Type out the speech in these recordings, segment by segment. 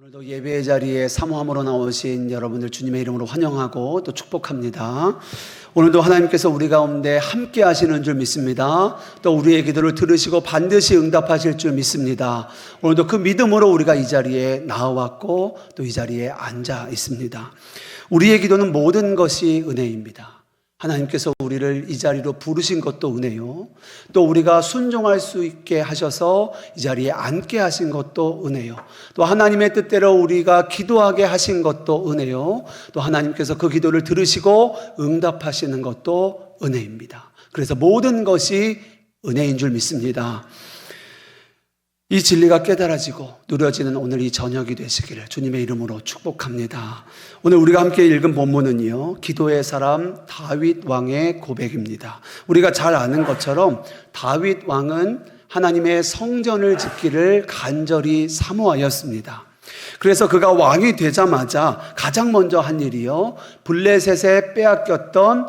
오늘도 예배의 자리에 사모함으로 나오신 여러분들 주님의 이름으로 환영하고 또 축복합니다. 오늘도 하나님께서 우리 가운데 함께 하시는 줄 믿습니다. 또 우리의 기도를 들으시고 반드시 응답하실 줄 믿습니다. 오늘도 그 믿음으로 우리가 이 자리에 나와왔고 또 이 자리에 앉아 있습니다. 우리의 기도는 모든 것이 은혜입니다. 하나님께서 우리를 이 자리로 부르신 것도 은혜요. 또 우리가 순종할 수 있게 하셔서 이 자리에 앉게 하신 것도 은혜요. 또 하나님의 뜻대로 우리가 기도하게 하신 것도 은혜요. 또 하나님께서 그 기도를 들으시고 응답하시는 것도 은혜입니다. 그래서 모든 것이 은혜인 줄 믿습니다. 이 진리가 깨달아지고 누려지는 오늘 이 저녁이 되시기를 주님의 이름으로 축복합니다. 오늘 우리가 함께 읽은 본문은요, 기도의 사람 다윗 왕의 고백입니다. 우리가 잘 아는 것처럼 다윗 왕은 하나님의 성전을 짓기를 간절히 사모하였습니다. 그래서 그가 왕이 되자마자 가장 먼저 한 일이요, 블레셋에 빼앗겼던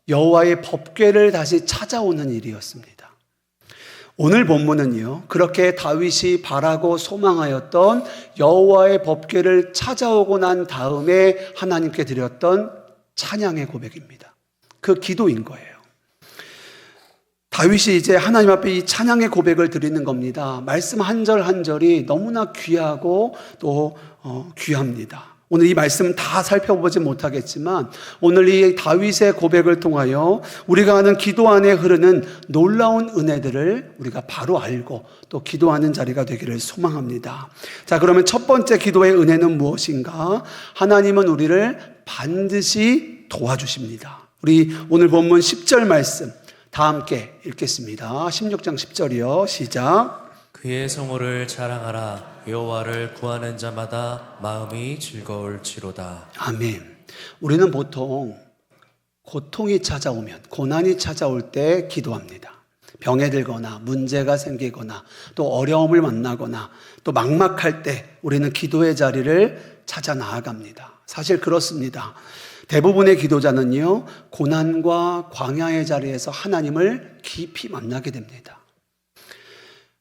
여호와의 법궤를 다시 찾아오는 일이었습니다. 오늘 본문은요, 그렇게 다윗이 바라고 소망하였던 여호와의 법궤를 찾아오고 난 다음에 하나님께 드렸던 찬양의 고백입니다. 그 기도인 거예요. 다윗이 이제 하나님 앞에 이 찬양의 고백을 드리는 겁니다. 말씀 한 절 한 절이 너무나 귀하고 또 귀합니다. 오늘 이 말씀 다 살펴보지 못하겠지만 오늘 이 다윗의 고백을 통하여 우리가 아는 기도 안에 흐르는 놀라운 은혜들을 우리가 바로 알고 또 기도하는 자리가 되기를 소망합니다. 자, 그러면 첫 번째 기도의 은혜는 무엇인가? 하나님은 우리를 반드시 도와주십니다. 우리 오늘 본문 10절 말씀 다 함께 읽겠습니다. 16장 10절이요. 시작. 그의 성호를 자랑하라. 여호와를 구하는 자마다 마음이 즐거울지로다. 아멘. 우리는 보통 고통이 찾아오면, 고난이 찾아올 때 기도합니다. 병에 들거나 문제가 생기거나 또 어려움을 만나거나 또 막막할 때 우리는 기도의 자리를 찾아 나아갑니다. 사실 그렇습니다. 대부분의 기도자는요, 고난과 광야의 자리에서 하나님을 깊이 만나게 됩니다.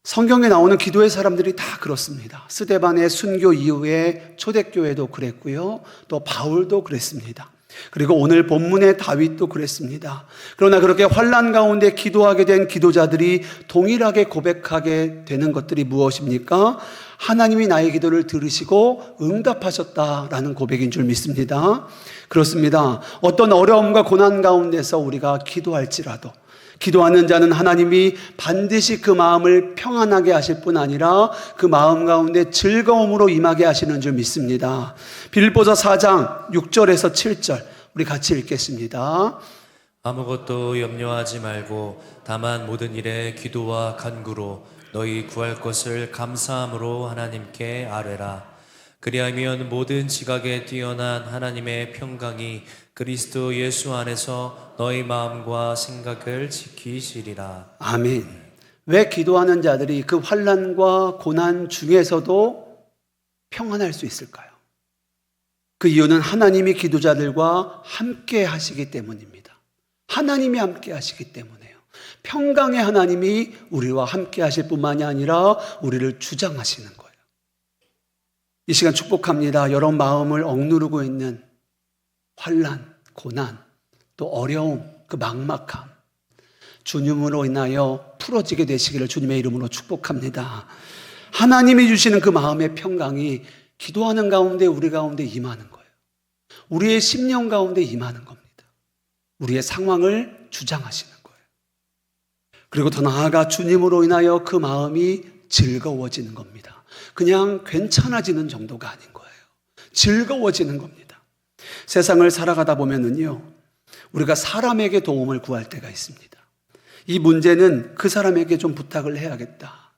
성경에 나오는 기도의 사람들이 다 그렇습니다. 스데반의 순교 이후에 초대교회도 그랬고요. 또 바울도 그랬습니다. 그리고 오늘 본문의 다윗도 그랬습니다. 그러나 그렇게 환난 가운데 기도하게 된 기도자들이 동일하게 고백하게 되는 것들이 무엇입니까? 하나님이 나의 기도를 들으시고 응답하셨다라는 고백인 줄 믿습니다. 그렇습니다. 어떤 어려움과 고난 가운데서 우리가 기도할지라도 기도하는 자는 하나님이 반드시 그 마음을 평안하게 하실 뿐 아니라 그 마음 가운데 즐거움으로 임하게 하시는 줄 믿습니다. 빌립보서 4장 6절에서 7절 우리 같이 읽겠습니다. 아무것도 염려하지 말고 다만 모든 일에 기도와 간구로 너희 구할 것을 감사함으로 하나님께 아뢰라. 그리하면 모든 지각에 뛰어난 하나님의 평강이 그리스도 예수 안에서 너희 마음과 생각을 지키시리라. 아멘. 왜 기도하는 자들이 그 환난과 고난 중에서도 평안할 수 있을까요? 그 이유는 하나님이 기도자들과 함께 하시기 때문입니다. 하나님이 함께 하시기 때문에요. 평강의 하나님이 우리와 함께 하실 뿐만이 아니라 우리를 주장하시는 거예요. 이 시간 축복합니다. 여러분 마음을 억누르고 있는 환난, 고난, 또 어려움, 그 막막함 주님으로 인하여 풀어지게 되시기를 주님의 이름으로 축복합니다. 하나님이 주시는 그 마음의 평강이 기도하는 가운데 우리 가운데 임하는 거예요. 우리의 심령 가운데 임하는 겁니다. 우리의 상황을 주장하시는 거예요. 그리고 더 나아가 주님으로 인하여 그 마음이 즐거워지는 겁니다. 그냥 괜찮아지는 정도가 아닌 거예요. 즐거워지는 겁니다. 세상을 살아가다 보면은요, 우리가 사람에게 도움을 구할 때가 있습니다. 이 문제는 그 사람에게 좀 부탁을 해야겠다.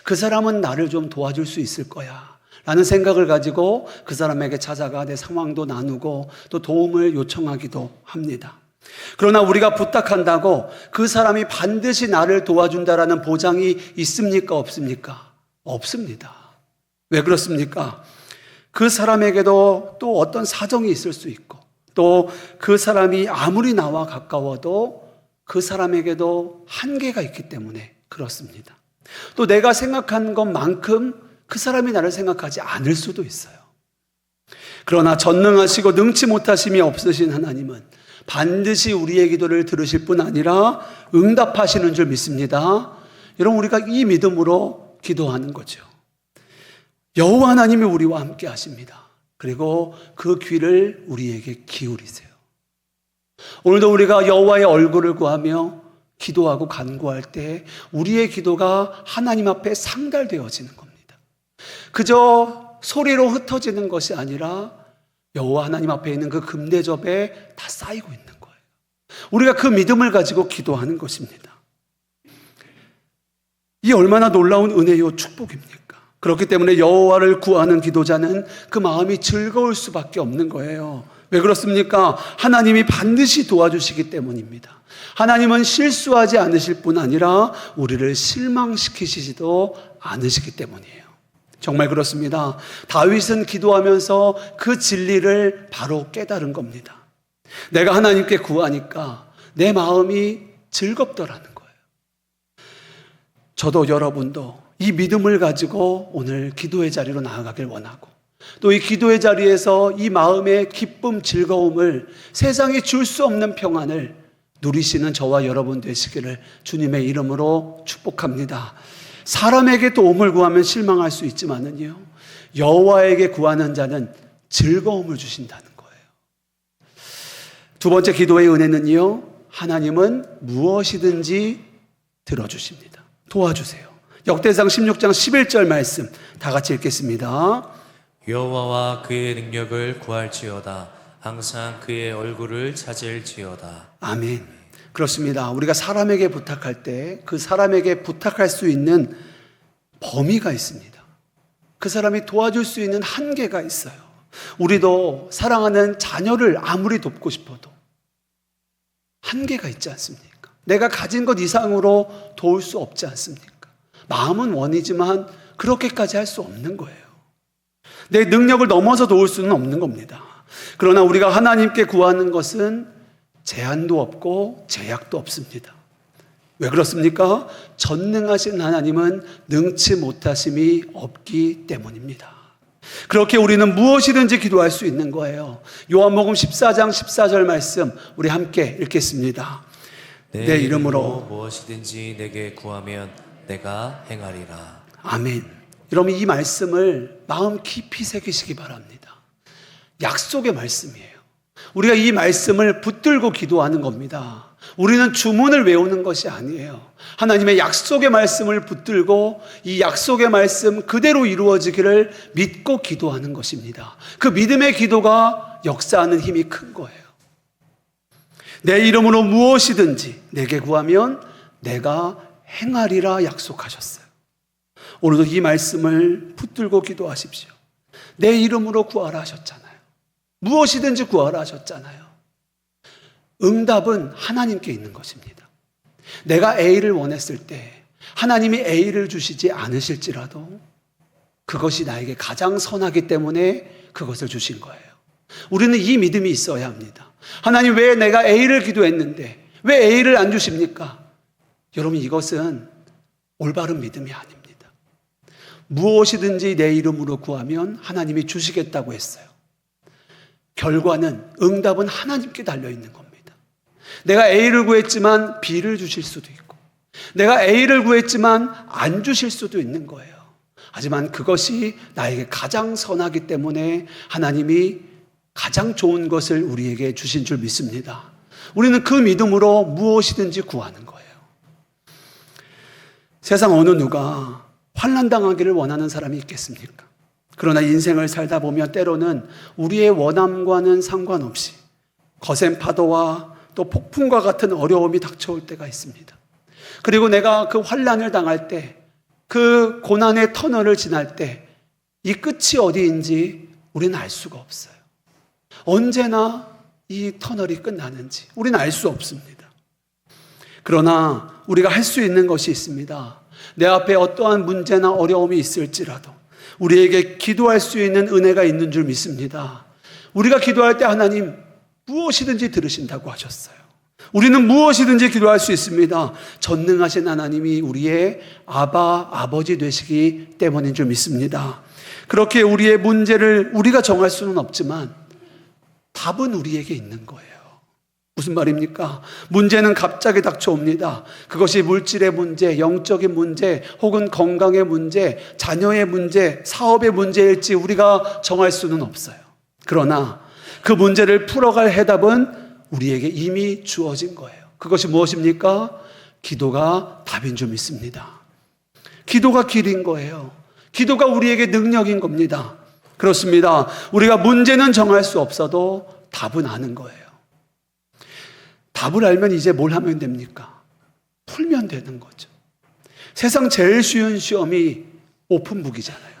그 사람은 나를 좀 도와줄 수 있을 거야. 라는 생각을 가지고 그 사람에게 찾아가 내 상황도 나누고 또 도움을 요청하기도 합니다. 그러나 우리가 부탁한다고 그 사람이 반드시 나를 도와준다라는 보장이 있습니까? 없습니까? 없습니다. 왜 그렇습니까? 그 사람에게도 또 어떤 사정이 있을 수 있고 또 그 사람이 아무리 나와 가까워도 그 사람에게도 한계가 있기 때문에 그렇습니다. 또 내가 생각한 것만큼 그 사람이 나를 생각하지 않을 수도 있어요. 그러나 전능하시고 능치 못하심이 없으신 하나님은 반드시 우리의 기도를 들으실 뿐 아니라 응답하시는 줄 믿습니다. 여러분, 우리가 이 믿음으로 기도하는 거죠. 여호와 하나님이 우리와 함께 하십니다. 그리고 그 귀를 우리에게 기울이세요. 오늘도 우리가 여호와의 얼굴을 구하며 기도하고 간구할 때 우리의 기도가 하나님 앞에 상달되어지는 겁니다. 그저 소리로 흩어지는 것이 아니라 여호와 하나님 앞에 있는 그 금대접에 다 쌓이고 있는 거예요. 우리가 그 믿음을 가지고 기도하는 것입니다. 이 얼마나 놀라운 은혜요 축복입니까? 그렇기 때문에 여호와를 구하는 기도자는 그 마음이 즐거울 수밖에 없는 거예요. 왜 그렇습니까? 하나님이 반드시 도와주시기 때문입니다. 하나님은 실수하지 않으실 뿐 아니라 우리를 실망시키시지도 않으시기 때문이에요. 정말 그렇습니다. 다윗은 기도하면서 그 진리를 바로 깨달은 겁니다. 내가 하나님께 구하니까 내 마음이 즐겁더라는 거예요. 저도 여러분도 이 믿음을 가지고 오늘 기도의 자리로 나아가길 원하고, 또 이 기도의 자리에서 이 마음의 기쁨, 즐거움을, 세상이 줄 수 없는 평안을 누리시는 저와 여러분 되시기를 주님의 이름으로 축복합니다. 사람에게 도움을 구하면 실망할 수 있지만은요, 여호와에게 구하는 자는 즐거움을 주신다는 거예요. 두 번째 기도의 은혜는요, 하나님은 무엇이든지 들어주십니다. 도와주세요. 역대상 16장 11절 말씀 다 같이 읽겠습니다. 여호와와 그의 능력을 구할지어다. 항상 그의 얼굴을 찾을지어다. 아멘. 그렇습니다. 우리가 사람에게 부탁할 때 그 사람에게 부탁할 수 있는 범위가 있습니다. 그 사람이 도와줄 수 있는 한계가 있어요. 우리도 사랑하는 자녀를 아무리 돕고 싶어도 한계가 있지 않습니까? 내가 가진 것 이상으로 도울 수 없지 않습니까? 마음은 원이지만 그렇게까지 할 수 없는 거예요. 내 능력을 넘어서 도울 수는 없는 겁니다. 그러나 우리가 하나님께 구하는 것은 제한도 없고 제약도 없습니다. 왜 그렇습니까? 전능하신 하나님은 능치 못하심이 없기 때문입니다. 그렇게 우리는 무엇이든지 기도할 수 있는 거예요. 요한복음 14장 14절 말씀 우리 함께 읽겠습니다. 내 이름으로 무엇이든지 내게 구하면 내가 행하리라. 아멘. 여러분, 이 말씀을 마음 깊이 새기시기 바랍니다. 약속의 말씀이에요. 우리가 이 말씀을 붙들고 기도하는 겁니다. 우리는 주문을 외우는 것이 아니에요. 하나님의 약속의 말씀을 붙들고 이 약속의 말씀 그대로 이루어지기를 믿고 기도하는 것입니다. 그 믿음의 기도가 역사하는 힘이 큰 거예요. 내 이름으로 무엇이든지 내게 구하면 내가 행하리라 약속하셨어요. 오늘도 이 말씀을 붙들고 기도하십시오. 내 이름으로 구하라 하셨잖아요. 무엇이든지 구하라 하셨잖아요. 응답은 하나님께 있는 것입니다. 내가 A를 원했을 때 하나님이 A를 주시지 않으실지라도 그것이 나에게 가장 선하기 때문에 그것을 주신 거예요. 우리는 이 믿음이 있어야 합니다. 하나님, 왜 내가 A를 기도했는데 왜 A를 안 주십니까? 여러분, 이것은 올바른 믿음이 아닙니다. 무엇이든지 내 이름으로 구하면 하나님이 주시겠다고 했어요. 결과는, 응답은 하나님께 달려있는 겁니다. 내가 A를 구했지만 B를 주실 수도 있고, 내가 A를 구했지만 안 주실 수도 있는 거예요. 하지만 그것이 나에게 가장 선하기 때문에 하나님이 가장 좋은 것을 우리에게 주신 줄 믿습니다. 우리는 그 믿음으로 무엇이든지 구하는 거예요. 세상 어느 누가 환난당하기를 원하는 사람이 있겠습니까? 그러나 인생을 살다 보면 때로는 우리의 원함과는 상관없이 거센 파도와 또 폭풍과 같은 어려움이 닥쳐올 때가 있습니다. 그리고 내가 그 환난을 당할 때, 그 고난의 터널을 지날 때 이 끝이 어디인지 우리는 알 수가 없어요. 언제나 이 터널이 끝나는지 우리는 알 수 없습니다. 그러나 우리가 할 수 있는 것이 있습니다. 내 앞에 어떠한 문제나 어려움이 있을지라도 우리에게 기도할 수 있는 은혜가 있는 줄 믿습니다. 우리가 기도할 때 하나님 무엇이든지 들으신다고 하셨어요. 우리는 무엇이든지 기도할 수 있습니다. 전능하신 하나님이 우리의 아버지 되시기 때문인 줄 믿습니다. 그렇게 우리의 문제를 우리가 정할 수는 없지만 답은 우리에게 있는 거예요. 무슨 말입니까? 문제는 갑자기 닥쳐옵니다. 그것이 물질의 문제, 영적인 문제, 혹은 건강의 문제, 자녀의 문제, 사업의 문제일지 우리가 정할 수는 없어요. 그러나 그 문제를 풀어갈 해답은 우리에게 이미 주어진 거예요. 그것이 무엇입니까? 기도가 답인 줄 믿습니다. 기도가 길인 거예요. 기도가 우리에게 능력인 겁니다. 그렇습니다. 우리가 문제는 정할 수 없어도 답은 아는 거예요. 답을 알면 이제 뭘 하면 됩니까? 풀면 되는 거죠. 세상 제일 쉬운 시험이 오픈북이잖아요.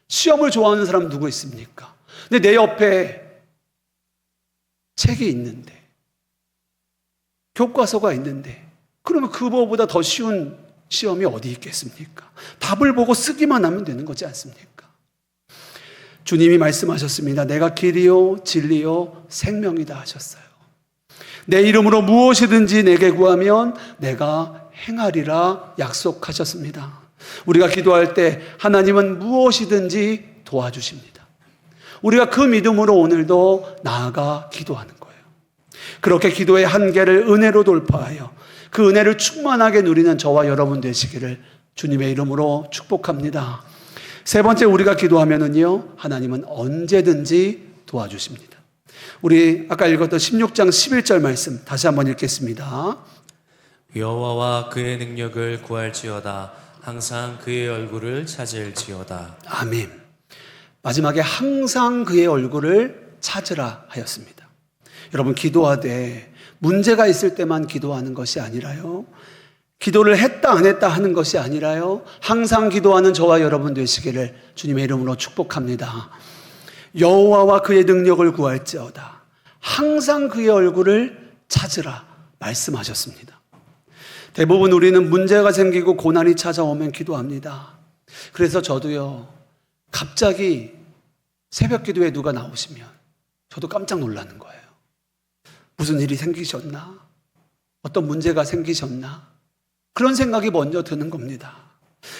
시험을 좋아하는 사람 누구 있습니까? 근데 내 옆에 책이 있는데, 교과서가 있는데, 그러면 그거보다 더 쉬운 시험이 어디 있겠습니까? 답을 보고 쓰기만 하면 되는 거지 않습니까? 주님이 말씀하셨습니다. 내가 길이요 진리요 생명이다 하셨어요. 내 이름으로 무엇이든지 내게 구하면 내가 행하리라 약속하셨습니다. 우리가 기도할 때 하나님은 무엇이든지 도와주십니다. 우리가 그 믿음으로 오늘도 나아가 기도하는 거예요. 그렇게 기도의 한계를 은혜로 돌파하여 그 은혜를 충만하게 누리는 저와 여러분 되시기를 주님의 이름으로 축복합니다. 세 번째, 우리가 기도하면은요, 하나님은 언제든지 도와주십니다. 우리 아까 읽었던 16장 11절 말씀 다시 한번 읽겠습니다. 여호와와 그의 능력을 구할지어다. 항상 그의 얼굴을 찾을지어다. 아멘. 마지막에 항상 그의 얼굴을 찾으라 하였습니다. 여러분, 기도하되 문제가 있을 때만 기도하는 것이 아니라요, 기도를 했다 안 했다 하는 것이 아니라요, 항상 기도하는 저와 여러분 되시기를 주님의 이름으로 축복합니다. 여호와와 그의 능력을 구할지어다. 항상 그의 얼굴을 찾으라 말씀하셨습니다. 대부분 우리는 문제가 생기고 고난이 찾아오면 기도합니다. 그래서 저도요, 갑자기 새벽 기도에 누가 나오시면 저도 깜짝 놀라는 거예요. 무슨 일이 생기셨나? 어떤 문제가 생기셨나? 그런 생각이 먼저 드는 겁니다.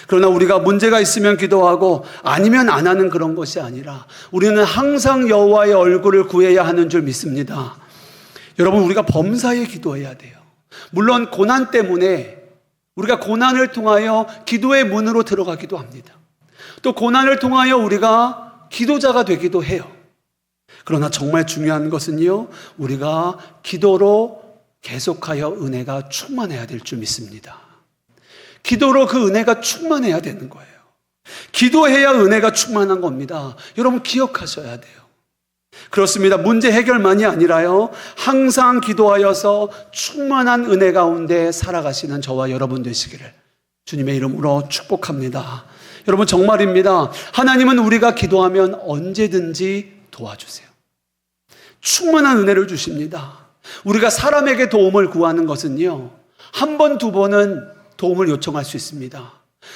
그러나 우리가 문제가 있으면 기도하고 아니면 안 하는 그런 것이 아니라 우리는 항상 여호와의 얼굴을 구해야 하는 줄 믿습니다. 여러분, 우리가 범사에 기도해야 돼요. 물론 고난 때문에 우리가 고난을 통하여 기도의 문으로 들어가기도 합니다. 또 고난을 통하여 우리가 기도자가 되기도 해요. 그러나 정말 중요한 것은요, 우리가 기도로 계속하여 은혜가 충만해야 될 줄 믿습니다. 기도로 그 은혜가 충만해야 되는 거예요. 기도해야 은혜가 충만한 겁니다. 여러분, 기억하셔야 돼요. 그렇습니다. 문제 해결만이 아니라요, 항상 기도하여서 충만한 은혜 가운데 살아가시는 저와 여러분 되시기를 주님의 이름으로 축복합니다. 여러분, 정말입니다. 하나님은 우리가 기도하면 언제든지 도와주세요. 충만한 은혜를 주십니다. 우리가 사람에게 도움을 구하는 것은요, 한 번, 두 번은 도움을 요청할 수 있습니다.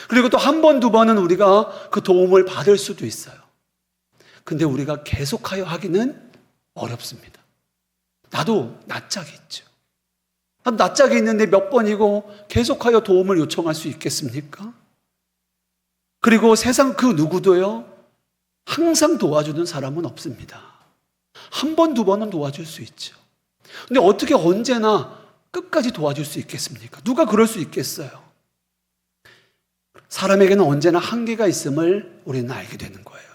그리고 또 한 번, 두 번은 우리가 그 도움을 받을 수도 있어요. 근데 우리가 계속하여 하기는 어렵습니다. 나도 낯짝이 있죠. 낯짝이 있는데 몇 번이고 계속하여 도움을 요청할 수 있겠습니까? 그리고 세상 그 누구도요, 항상 도와주는 사람은 없습니다. 한 번, 두 번은 도와줄 수 있죠. 근데 어떻게 언제나 끝까지 도와줄 수 있겠습니까? 누가 그럴 수 있겠어요? 사람에게는 언제나 한계가 있음을 우리는 알게 되는 거예요.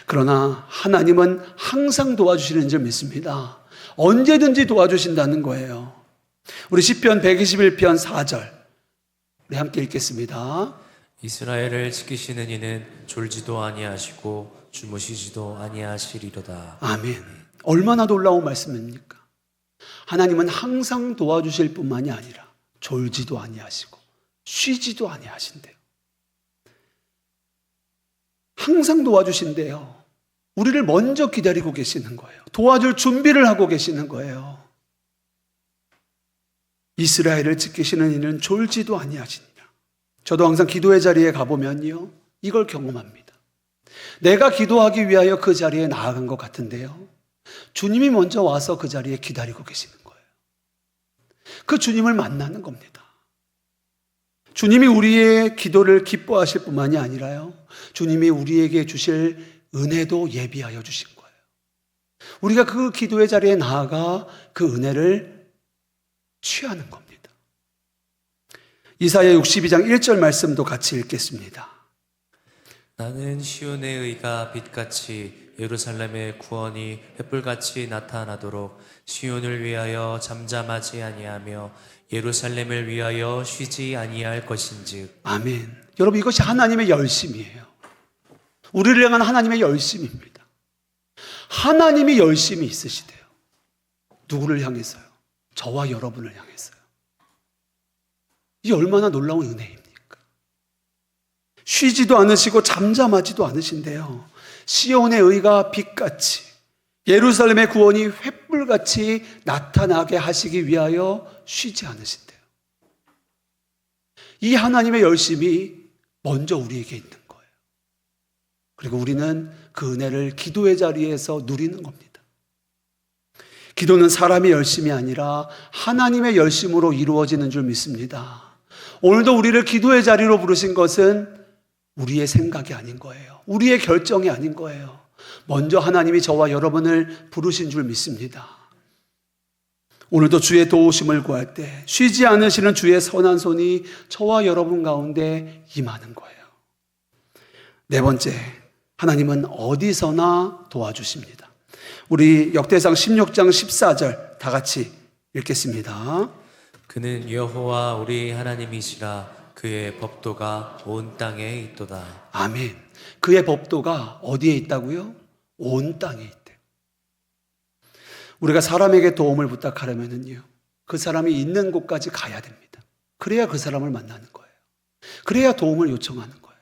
그러나 하나님은 항상 도와주시는 줄 믿습니다. 언제든지 도와주신다는 거예요. 우리 시편 121편 4절 우리 함께 읽겠습니다. 이스라엘을 지키시는 이는 졸지도 아니하시고 주무시지도 아니하시리로다. 아멘. 얼마나 놀라운 말씀입니까? 하나님은 항상 도와주실 뿐만이 아니라 졸지도 아니하시고 쉬지도 아니하신대요. 항상 도와주신대요. 우리를 먼저 기다리고 계시는 거예요. 도와줄 준비를 하고 계시는 거예요. 이스라엘을 지키시는 이는 졸지도 아니하시니라. 저도 항상 기도의 자리에 가보면요, 이걸 경험합니다. 내가 기도하기 위하여 그 자리에 나아간 것 같은데요, 주님이 먼저 와서 그 자리에 기다리고 계시는 거예요. 그 주님을 만나는 겁니다. 주님이 우리의 기도를 기뻐하실 뿐만이 아니라요, 주님이 우리에게 주실 은혜도 예비하여 주신 거예요. 우리가 그 기도의 자리에 나아가 그 은혜를 취하는 겁니다. 이사야 62장 1절 말씀도 같이 읽겠습니다. 나는 시온의 의가 빛같이 예루살렘의 구원이 횃불같이 나타나도록 시온을 위하여 잠잠하지 아니하며 예루살렘을 위하여 쉬지 아니할 것인즉. 아멘. 여러분, 이것이 하나님의 열심이에요. 우리를 향한 하나님의 열심입니다. 하나님이 열심이 있으시대요. 누구를 향해서요? 저와 여러분을 향해서요. 이 얼마나 놀라운 은혜입니까? 쉬지도 않으시고 잠잠하지도 않으신데요, 시온의 의가 빛같이 예루살렘의 구원이 횃불같이 나타나게 하시기 위하여 쉬지 않으신대요. 이 하나님의 열심이 먼저 우리에게 있는 거예요. 그리고 우리는 그 은혜를 기도의 자리에서 누리는 겁니다. 기도는 사람의 열심이 아니라 하나님의 열심으로 이루어지는 줄 믿습니다. 오늘도 우리를 기도의 자리로 부르신 것은 우리의 생각이 아닌 거예요. 우리의 결정이 아닌 거예요. 먼저 하나님이 저와 여러분을 부르신 줄 믿습니다. 오늘도 주의 도우심을 구할 때 쉬지 않으시는 주의 선한 손이 저와 여러분 가운데 임하는 거예요. 네 번째, 하나님은 어디서나 도와주십니다. 우리 역대상 16장 14절 다 같이 읽겠습니다. 그는 여호와 우리 하나님이시라. 그의 법도가 온 땅에 있도다. 아멘. 그의 법도가 어디에 있다고요? 온 땅에 있대요. 우리가 사람에게 도움을 부탁하려면요, 그 사람이 있는 곳까지 가야 됩니다. 그래야 그 사람을 만나는 거예요. 그래야 도움을 요청하는 거예요.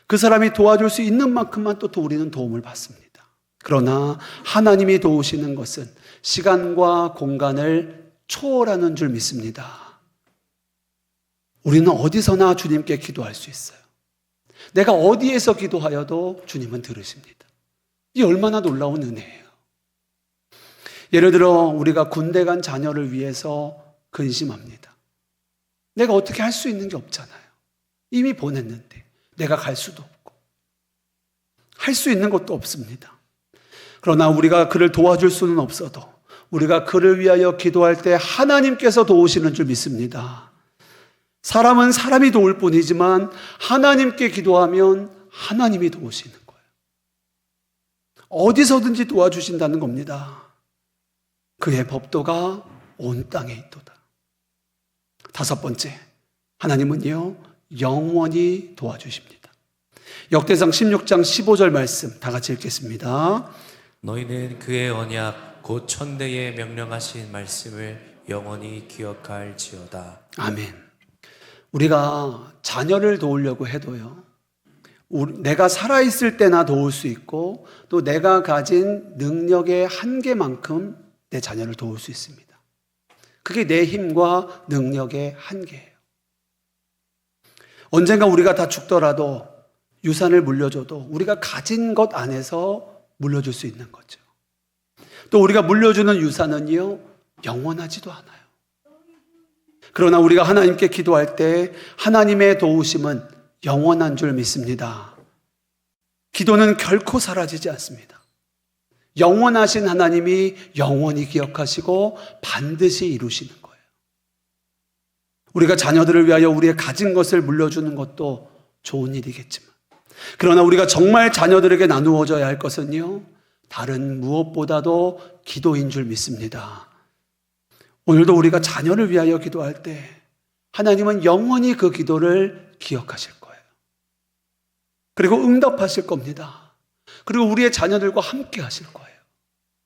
그 사람이 도와줄 수 있는 만큼만 또 우리는 도움을 받습니다. 그러나 하나님이 도우시는 것은 시간과 공간을 초월하는 줄 믿습니다. 우리는 어디서나 주님께 기도할 수 있어요. 내가 어디에서 기도하여도 주님은 들으십니다. 이 얼마나 놀라운 은혜예요. 예를 들어 우리가 군대 간 자녀를 위해서 근심합니다. 내가 어떻게 할 수 있는 게 없잖아요. 이미 보냈는데 내가 갈 수도 없고 할 수 있는 것도 없습니다. 그러나 우리가 그를 도와줄 수는 없어도 우리가 그를 위하여 기도할 때 하나님께서 도우시는 줄 믿습니다. 사람은 사람이 도울 뿐이지만 하나님께 기도하면 하나님이 도우시는 거예요. 어디서든지 도와주신다는 겁니다. 그의 법도가 온 땅에 있도다. 다섯 번째, 하나님은요, 영원히 도와주십니다. 역대상 16장 15절 말씀 다 같이 읽겠습니다. 너희는 그의 언약 곧 천대에 명령하신 말씀을 영원히 기억할지어다. 아멘. 우리가 자녀를 도우려고 해도요, 내가 살아있을 때나 도울 수 있고 또 내가 가진 능력의 한계만큼 내 자녀를 도울 수 있습니다. 그게 내 힘과 능력의 한계예요. 언젠가 우리가 다 죽더라도 유산을 물려줘도 우리가 가진 것 안에서 물려줄 수 있는 거죠. 또 우리가 물려주는 유산은요, 영원하지도 않아요. 그러나 우리가 하나님께 기도할 때 하나님의 도우심은 영원한 줄 믿습니다. 기도는 결코 사라지지 않습니다. 영원하신 하나님이 영원히 기억하시고 반드시 이루시는 거예요. 우리가 자녀들을 위하여 우리의 가진 것을 물려주는 것도 좋은 일이겠지만, 그러나 우리가 정말 자녀들에게 나누어져야 할 것은요, 다른 무엇보다도 기도인 줄 믿습니다. 오늘도 우리가 자녀를 위하여 기도할 때 하나님은 영원히 그 기도를 기억하실 거예요. 그리고 응답하실 겁니다. 그리고 우리의 자녀들과 함께 하실 거예요.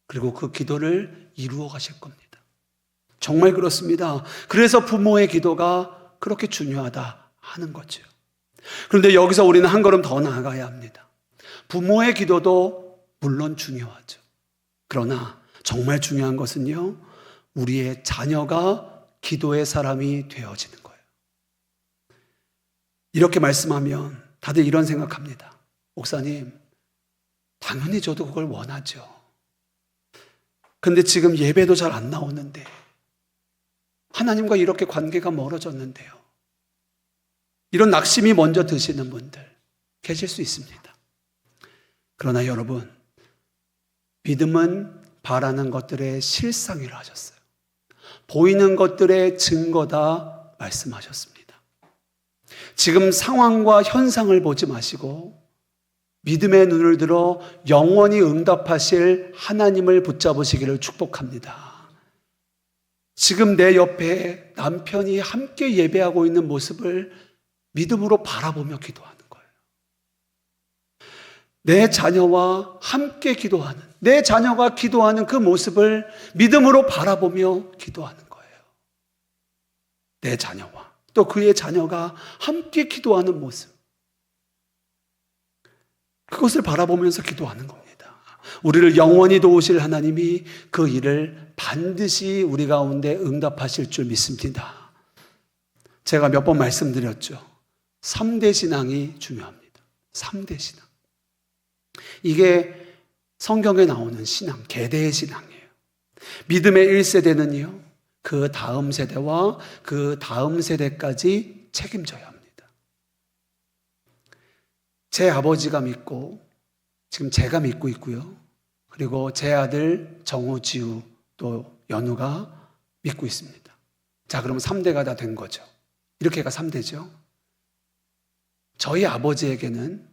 그리고 그 기도를 이루어 가실 겁니다. 정말 그렇습니다. 그래서 부모의 기도가 그렇게 중요하다 하는 거죠. 그런데 여기서 우리는 한 걸음 더 나아가야 합니다. 부모의 기도도 물론 중요하죠. 그러나 정말 중요한 것은요, 우리의 자녀가 기도의 사람이 되어지는 거예요. 이렇게 말씀하면 다들 이런 생각합니다. 목사님, 당연히 저도 그걸 원하죠. 근데 지금 예배도 잘 안 나오는데 하나님과 이렇게 관계가 멀어졌는데요. 이런 낙심이 먼저 드시는 분들 계실 수 있습니다. 그러나 여러분, 믿음은 바라는 것들의 실상이라 하셨어요. 보이는 것들의 증거다 말씀하셨습니다. 지금 상황과 현상을 보지 마시고 믿음의 눈을 들어 영원히 응답하실 하나님을 붙잡으시기를 축복합니다. 지금 내 옆에 남편이 함께 예배하고 있는 모습을 믿음으로 바라보며 기도하는 거예요. 내 자녀와 함께 기도하는, 내 자녀가 기도하는 그 모습을 믿음으로 바라보며 기도하는 거예요. 내 자녀와 또 그의 자녀가 함께 기도하는 모습, 그것을 바라보면서 기도하는 겁니다. 우리를 영원히 도우실 하나님이 그 일을 반드시 우리 가운데 응답하실 줄 믿습니다. 제가 몇 번 말씀드렸죠. 3대 신앙이 중요합니다. 3대 신앙. 이게 성경에 나오는 신앙, 계대의 신앙이에요. 믿음의 1세대는요, 그 다음 세대와 그 다음 세대까지 책임져야 합니다. 제 아버지가 믿고, 지금 제가 믿고 있고요. 그리고 제 아들 정우, 지우, 또 연우가 믿고 있습니다. 자, 그러면 3대가 다 된 거죠. 이렇게가 3대죠. 저희 아버지에게는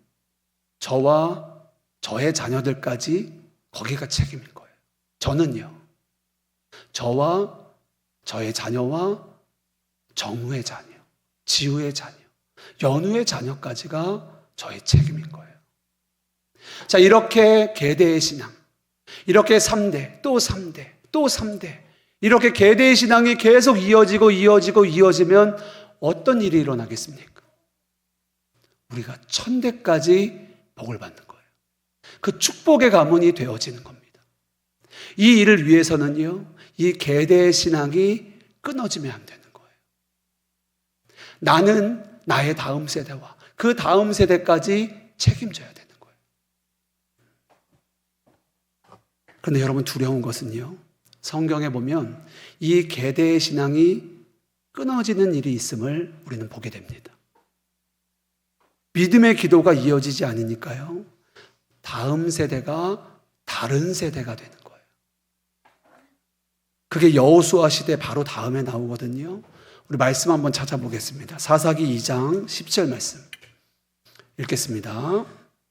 저와 저의 자녀들까지 거기가 책임인 거예요. 저는요, 저와 저의 자녀와 정우의 자녀, 지우의 자녀, 연우의 자녀까지가 저의 책임인 거예요. 자, 이렇게 계대의 신앙, 이렇게 3대, 또 3대, 또 3대, 이렇게 계대의 신앙이 계속 이어지면 어떤 일이 일어나겠습니까? 우리가 1000대까지 복을 받는 거예요. 그 축복의 가문이 되어지는 겁니다. 이 일을 위해서는요, 이 계대의 신앙이 끊어지면 안 되는 거예요. 나는 나의 다음 세대와 그 다음 세대까지 책임져야 되는 거예요. 그런데 여러분, 두려운 것은요, 성경에 보면 이 계대의 신앙이 끊어지는 일이 있음을 우리는 보게 됩니다. 믿음의 기도가 이어지지 않으니까요, 다음 세대가 다른 세대가 되는 거예요. 그게 여호수아 시대 바로 다음에 나오거든요. 우리 말씀 한번 찾아보겠습니다. 사사기 2장 10절 말씀 읽겠습니다.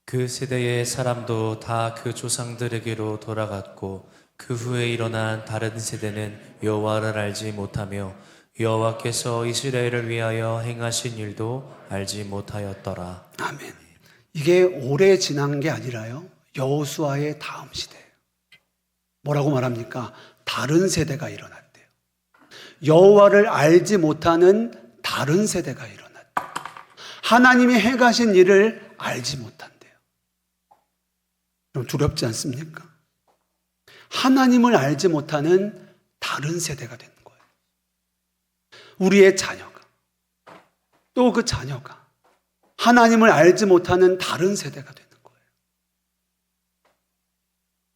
그 세대의 사람도 다 그 조상들에게로 돌아갔고 그 후에 일어난 다른 세대는 여호와를 알지 못하며 여호와께서 이스라엘을 위하여 행하신 일도 알지 못하였더라. 아멘. 이게 오래 지난 게 아니라요, 여호수아의 다음 시대예요. 뭐라고 말합니까? 다른 세대가 일어났대요. 여호와를 알지 못하는 다른 세대가 일어났대요. 하나님이 행하신 일을 알지 못한대요. 그럼 두렵지 않습니까? 하나님을 알지 못하는 다른 세대가 되는 거예요. 우리의 자녀가, 또 그 자녀가 하나님을 알지 못하는 다른 세대가 되는 거예요.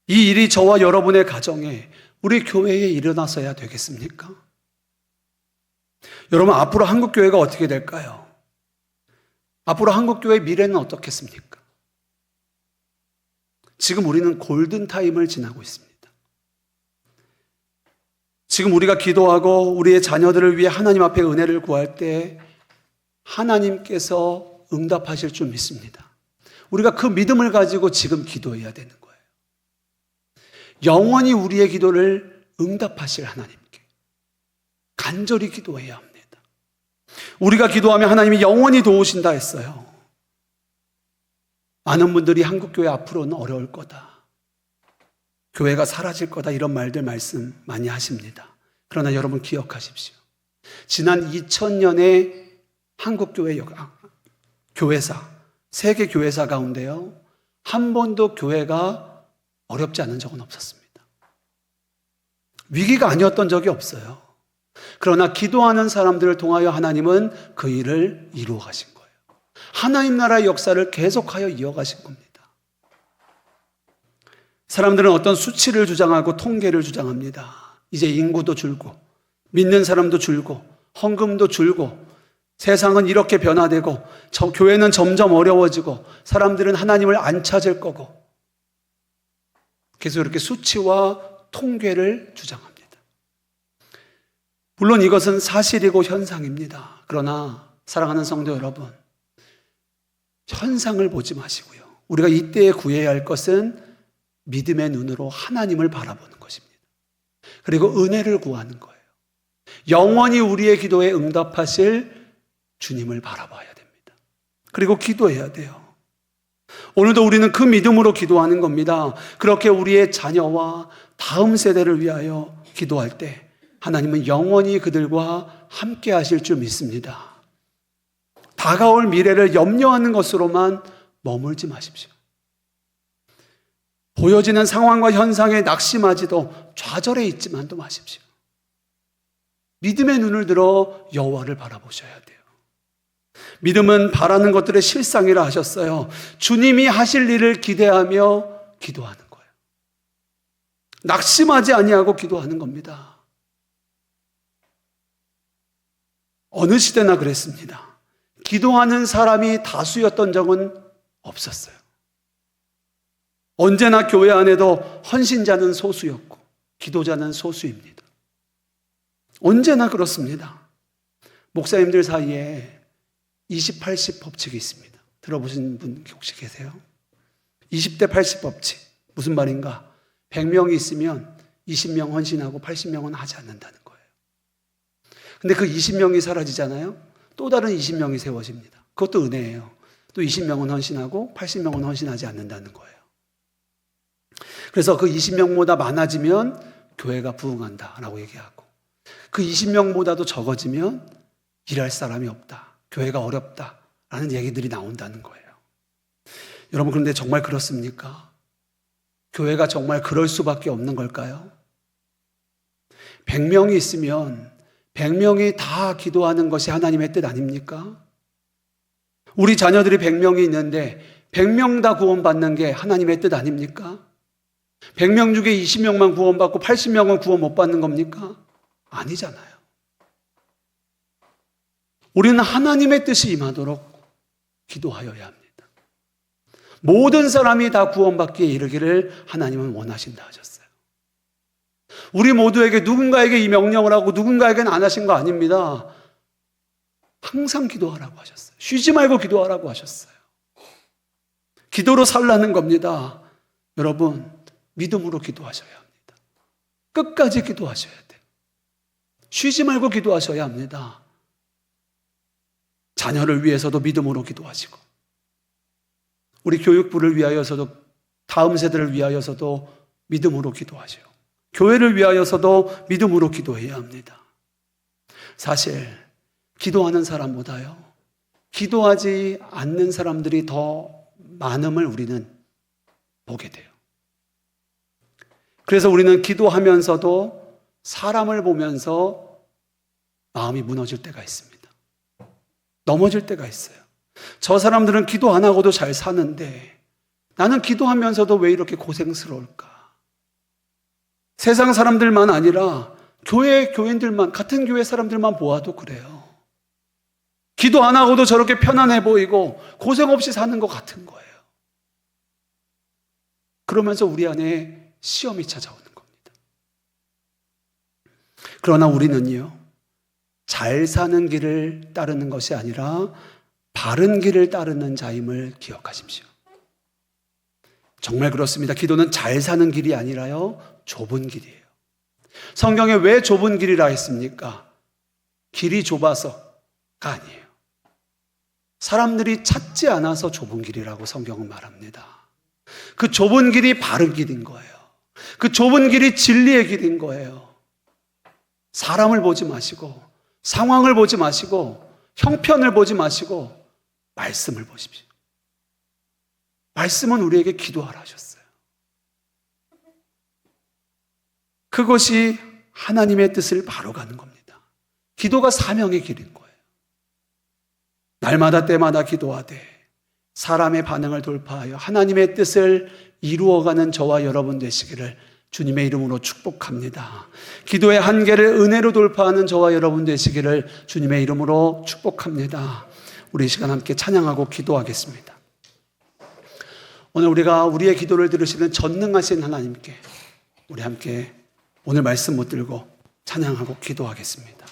이 일이 저와 여러분의 가정에, 우리 교회에 일어나서야 되겠습니까? 여러분, 앞으로 한국교회가 어떻게 될까요? 앞으로 한국교회의 미래는 어떻겠습니까? 지금 우리는 골든타임을 지나고 있습니다. 지금 우리가 기도하고 우리의 자녀들을 위해 하나님 앞에 은혜를 구할 때 하나님께서 응답하실 줄 믿습니다. 우리가 그 믿음을 가지고 지금 기도해야 되는 거예요. 영원히 우리의 기도를 응답하실 하나님께 간절히 기도해야 합니다. 우리가 기도하면 하나님이 영원히 도우신다 했어요. 많은 분들이 한국교회 앞으로는 어려울 거다, 교회가 사라질 거다, 이런 말들 말씀 많이 하십니다. 그러나 여러분 기억하십시오. 지난 2000년의 한국교회 교회사, 세계 교회사 가운데요, 한 번도 교회가 어렵지 않은 적은 없었습니다. 위기가 아니었던 적이 없어요. 그러나 기도하는 사람들을 통하여 하나님은 그 일을 이루어 가신 거예요. 하나님 나라의 역사를 계속하여 이어가신 겁니다. 사람들은 어떤 수치를 주장하고 통계를 주장합니다. 이제 인구도 줄고 믿는 사람도 줄고 헌금도 줄고 세상은 이렇게 변화되고 교회는 점점 어려워지고 사람들은 하나님을 안 찾을 거고 계속 이렇게 수치와 통계를 주장합니다. 물론 이것은 사실이고 현상입니다. 그러나 사랑하는 성도 여러분, 현상을 보지 마시고요. 우리가 이때에 구해야 할 것은 믿음의 눈으로 하나님을 바라보는 것입니다. 그리고 은혜를 구하는 거예요. 영원히 우리의 기도에 응답하실 주님을 바라봐야 됩니다. 그리고 기도해야 돼요. 오늘도 우리는 그 믿음으로 기도하는 겁니다. 그렇게 우리의 자녀와 다음 세대를 위하여 기도할 때 하나님은 영원히 그들과 함께 하실 줄 믿습니다. 다가올 미래를 염려하는 것으로만 머물지 마십시오. 보여지는 상황과 현상에 낙심하지도 좌절해 있지만도 마십시오. 믿음의 눈을 들어 여호와를 바라보셔야 돼요. 믿음은 바라는 것들의 실상이라 하셨어요. 주님이 하실 일을 기대하며 기도하는 거예요. 낙심하지 아니하고 기도하는 겁니다. 어느 시대나 그랬습니다. 기도하는 사람이 다수였던 적은 없었어요. 언제나 교회 안에도 헌신자는 소수였고 기도자는 소수입니다. 언제나 그렇습니다. 목사님들 사이에 20-80 법칙이 있습니다. 들어보신 분 혹시 계세요? 20대 80 법칙. 무슨 말인가? 100명이 있으면 20명 헌신하고 80명은 하지 않는다는 거예요. 근데 그 20명이 사라지잖아요? 또 다른 20명이 세워집니다. 그것도 은혜예요. 또 20명은 헌신하고 80명은 헌신하지 않는다는 거예요. 그래서 그 20명보다 많아지면 교회가 부흥한다라고 얘기하고 그 20명보다도 적어지면 일할 사람이 없다. 교회가 어렵다라는 얘기들이 나온다는 거예요. 여러분, 그런데 정말 그렇습니까? 교회가 정말 그럴 수밖에 없는 걸까요? 100명이 있으면 100명이 다 기도하는 것이 하나님의 뜻 아닙니까? 우리 자녀들이 100명이 있는데 100명 다 구원받는 게 하나님의 뜻 아닙니까? 100명 중에 20명만 구원받고 80명은 구원 못 받는 겁니까? 아니잖아요. 우리는 하나님의 뜻이 임하도록 기도하여야 합니다. 모든 사람이 다 구원받기에 이르기를 하나님은 원하신다 하셨어요. 우리 모두에게 누군가에게 이 명령을 하고 누군가에게는 안 하신 거 아닙니다. 항상 기도하라고 하셨어요. 쉬지 말고 기도하라고 하셨어요. 기도로 살라는 겁니다. 여러분, 믿음으로 기도하셔야 합니다. 끝까지 기도하셔야 돼요. 쉬지 말고 기도하셔야 합니다. 자녀를 위해서도 믿음으로 기도하시고 우리 교육부를 위하여서도 다음 세대를 위하여서도 믿음으로 기도하시고 교회를 위하여서도 믿음으로 기도해야 합니다. 사실 기도하는 사람보다요 기도하지 않는 사람들이 더 많음을 우리는 보게 돼요. 그래서 우리는 기도하면서도 사람을 보면서 마음이 무너질 때가 있습니다. 넘어질 때가 있어요. 저 사람들은 기도 안 하고도 잘 사는데 나는 기도하면서도 왜 이렇게 고생스러울까? 세상 사람들만 아니라 교인들만, 같은 교회 사람들만 보아도 그래요. 기도 안 하고도 저렇게 편안해 보이고 고생 없이 사는 것 같은 거예요. 그러면서 우리 안에 시험이 찾아오는 겁니다. 그러나 우리는요, 잘 사는 길을 따르는 것이 아니라 바른 길을 따르는 자임을 기억하십시오. 정말 그렇습니다. 기도는 잘 사는 길이 아니라요, 좁은 길이에요. 성경에 왜 좁은 길이라 했습니까? 길이 좁아서가 아니에요. 사람들이 찾지 않아서 좁은 길이라고 성경은 말합니다. 그 좁은 길이 바른 길인 거예요. 그 좁은 길이 진리의 길인 거예요. 사람을 보지 마시고 상황을 보지 마시고 형편을 보지 마시고 말씀을 보십시오. 말씀은 우리에게 기도하라 하셨어요. 그것이 하나님의 뜻을 바로 가는 겁니다. 기도가 사명의 길인 거예요. 날마다 때마다 기도하되 사람의 반응을 돌파하여 하나님의 뜻을 이루어가는 저와 여러분 되시기를 주님의 이름으로 축복합니다. 기도의 한계를 은혜로 돌파하는 저와 여러분 되시기를 주님의 이름으로 축복합니다. 우리 이 시간 함께 찬양하고 기도하겠습니다. 오늘 우리가 우리의 기도를 들으시는 전능하신 하나님께 우리 함께 오늘 말씀 붙들고 찬양하고 기도하겠습니다.